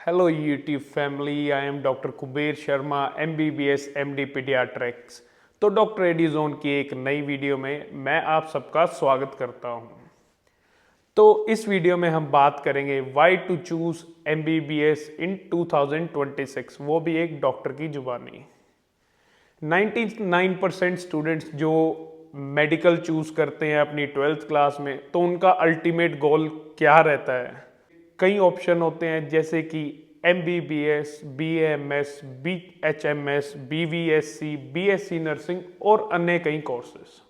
Hello YouTube family, I am doctor Kuber Sharma MBBS MD paediatrics. तो doctor एडिजोन की एक नई वीडियो में मैं आप सबका स्वागत करता हूं। तो इस वीडियो में हम बात करेंगे वाई टू चूज MBBS इन 2026, वो भी एक डॉक्टर की जुबानी। 99% स्टूडेंट्स जो मेडिकल चूज करते हैं अपनी 12th क्लास में, तो उनका अल्टीमेट गोल क्या रहता है? कई ऑप्शन होते हैं जैसे कि MBBS, BAMS, BHMS, BVSC, BSc nursing और अन्य कई कोर्सेज।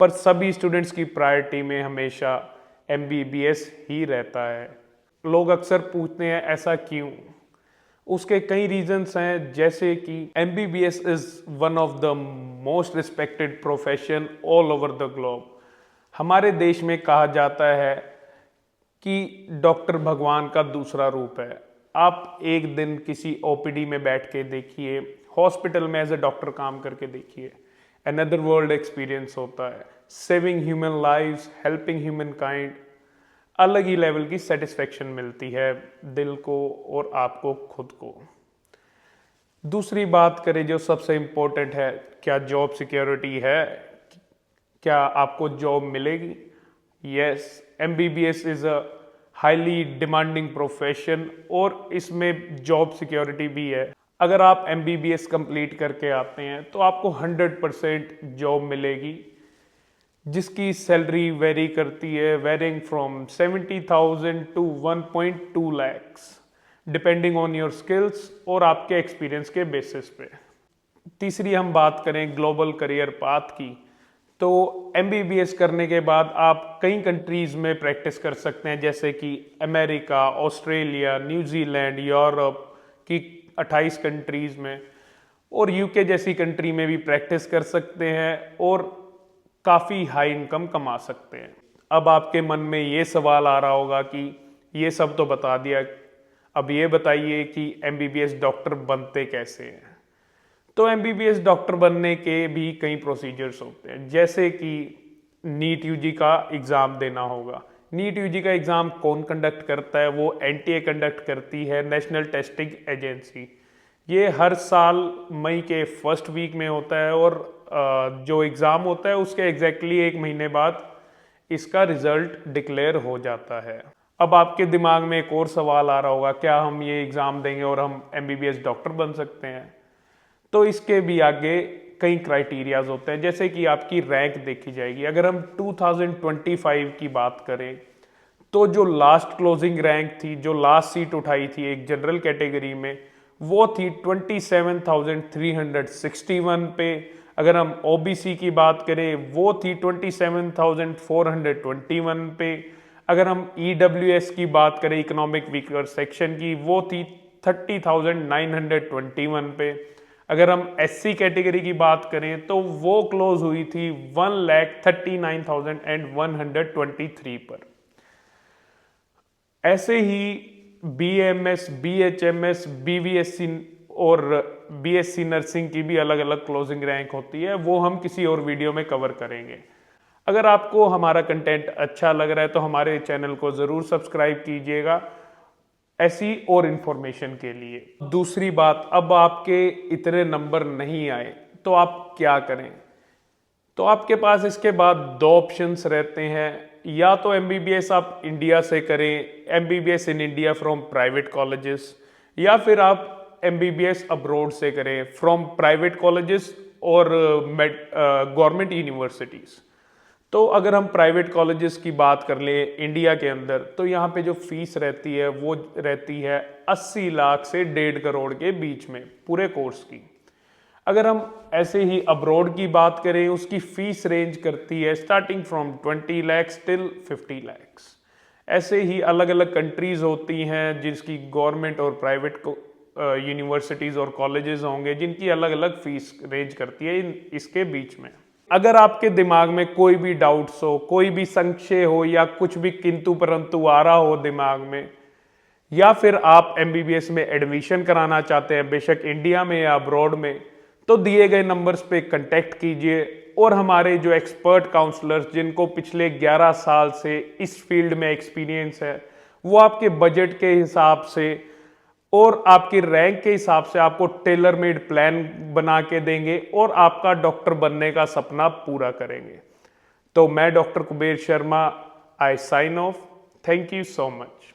पर सभी स्टूडेंट्स की प्रायोरिटी में हमेशा MBBS ही रहता है। लोग अक्सर पूछते हैं ऐसा क्यों? उसके कई रीजंस हैं, जैसे कि MBBS is one of the most respected profession all over the globe. हमारे देश में कहा जाता है कि डॉक्टर भगवान का दूसरा रूप है। आप एक दिन किसी OPD में बैठ के देखिए, हॉस्पिटल में एज ए डॉक्टर काम करके देखिए, अनदर वर्ल्ड एक्सपीरियंस होता है। Saving human lives, helping human kind, अलग ही लेवल की सेटिस्फेक्शन मिलती है दिल को और आपको खुद को। दूसरी बात करें जो सबसे इम्पोर्टेंट है, क्या जॉब सिक्योरिटी है? क्या आपको जॉब मिलेगी? Yes, MBBS is a highly demanding profession और इसमें जॉब सिक्योरिटी भी है। अगर आप MBBS कंप्लीट करके आते हैं तो आपको 100% जॉब मिलेगी, जिसकी सैलरी वेरी करती है, varying from 70,000 to 1.2 lakhs depending on your skills और आपके एक्सपीरियंस के बेसिस पे। तीसरी हम बात करें ग्लोबल करियर पाथ की, तो MBBS करने के बाद आप कई कंट्रीज में प्रैक्टिस कर सकते हैं, जैसे कि अमेरिका, ऑस्ट्रेलिया, न्यूजीलैंड, यूरोप की 28 कंट्रीज में, और UK जैसी कंट्री में भी प्रैक्टिस कर सकते हैं और काफ़ी हाई इनकम कमा सकते हैं। अब आपके मन में ये सवाल आ रहा होगा कि ये सब तो बता दिया, अब ये बताइए कि MBBS डॉक्टर बनते कैसे हैं? तो MBBS डॉक्टर बनने के भी कई प्रोसीजर्स होते हैं, जैसे कि नीट UG का एग्ज़ाम देना होगा। नीट UG का एग्ज़ाम कौन कंडक्ट करता है? वो NTA कंडक्ट करती है, नेशनल टेस्टिंग एजेंसी। ये हर साल मई के फर्स्ट वीक में होता है और जो एग्ज़ाम होता है उसके एग्जैक्टली एक महीने बाद इसका रिजल्ट डिक्लेयर हो जाता है। अब आपके दिमाग में एक और सवाल आ रहा होगा, क्या हम ये एग्ज़ाम देंगे और हम MBBS डॉक्टर बन सकते हैं? तो इसके भी आगे कई क्राइटेरियाज होते हैं, जैसे कि आपकी रैंक देखी जाएगी। अगर हम 2025 की बात करें तो जो लास्ट क्लोजिंग रैंक थी, जो लास्ट सीट उठाई थी एक जनरल कैटेगरी में, वो थी 27,361 पे। अगर हम OBC की बात करें वो थी 27,421 पे। अगर हम EWS की बात करें, इकोनॉमिक वीकर सेक्शन की, वो थी 30,921 पे। अगर हम SC कैटेगरी की बात करें तो वो क्लोज हुई थी 1,39,123 पर। ऐसे ही BAMS, BHMS, BVSC और BSc नर्सिंग की भी अलग अलग क्लोजिंग रैंक होती है, वो हम किसी और वीडियो में कवर करेंगे। अगर आपको हमारा कंटेंट अच्छा लग रहा है तो हमारे चैनल को ज़रूर सब्सक्राइब कीजिएगा ऐसी और इन्फॉर्मेशन के लिए। दूसरी बात, अब आपके इतने नंबर नहीं आए तो आप क्या करें? तो आपके पास इसके बाद दो ऑप्शंस रहते हैं, या तो MBBS आप इंडिया से करें, MBBS in India from private colleges, या फिर आप MBBS अब्रॉड से करें फ्रॉम प्राइवेट कॉलेजेस और गवर्नमेंट यूनिवर्सिटीज़। तो अगर हम प्राइवेट कॉलेजेस की बात कर लें इंडिया के अंदर, तो यहाँ पे जो फीस रहती है वो रहती है 80 लाख से 1.5 करोड़ के बीच में पूरे कोर्स की। अगर हम ऐसे ही अब्रॉड की बात करें, उसकी फीस रेंज करती है starting from 20 lakhs till 50 lakhs। ऐसे ही अलग अलग कंट्रीज होती हैं जिसकी गवर्नमेंट और प्राइवेट यूनिवर्सिटीज़ और कॉलेजेस होंगे जिनकी अलग अलग फीस रेंज करती है इसके बीच में। अगर आपके दिमाग में कोई भी डाउट्स हो, कोई भी संशय हो, या कुछ भी किंतु परंतु आ रहा हो दिमाग में, या फिर आप MBBS में एडमिशन कराना चाहते हैं, बेशक इंडिया में या अब्रॉड में, तो दिए गए नंबर्स पे कांटेक्ट कीजिए और हमारे जो एक्सपर्ट काउंसलर्स जिनको पिछले 11 साल से इस फील्ड में एक्सपीरियंस है, वो आपके बजट के हिसाब से और आपकी रैंक के हिसाब से आपको टेलर मेड प्लान बना के देंगे और आपका डॉक्टर बनने का सपना पूरा करेंगे। तो मैं doctor Kuber Sharma, I sign off. Thank you so much.